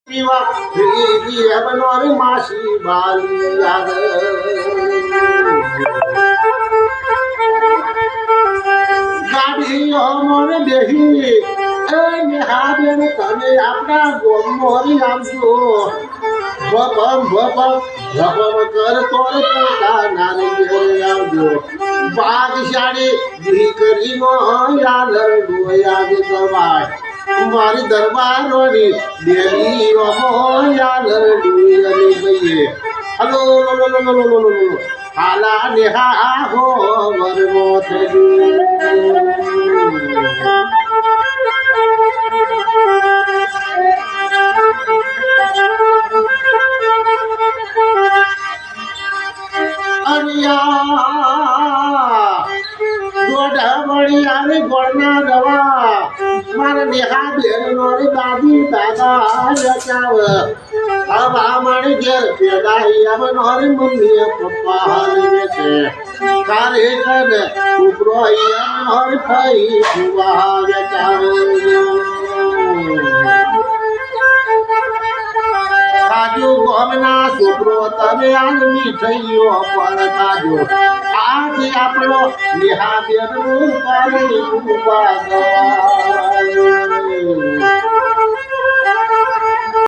પીવા બનોરી માસી બાલી યાદ ગાડીઓ મોને બેહી એ નિહાબેન તમે આપણા ગોમોરી આવજો ભપમ કર તોર પોતાના ઘરે આવજો ભાગશાળી દીકરીનો યાદ યાદ કવાય મારી દરબારોની દેવી ઓમો યાદ ડુયરી ગઈએ હલો હાલા નેહા હો વરમો થયું ગોળના દવા મારા દેહા બેનો રે દાદી દાદા રચાવ આ મારી ઘેર પેદાઈ આવનો રે મમ્મી પપ્પા હાલે છે કારે કદ ઉપરો આવનો રે થઈ સુવા રચાવ કાજુ ગોમના છોકરો તમે આજ મીઠાઈઓ પર ખાજો આથી આપણો નિહાબેનનું પાણી ઉપાડો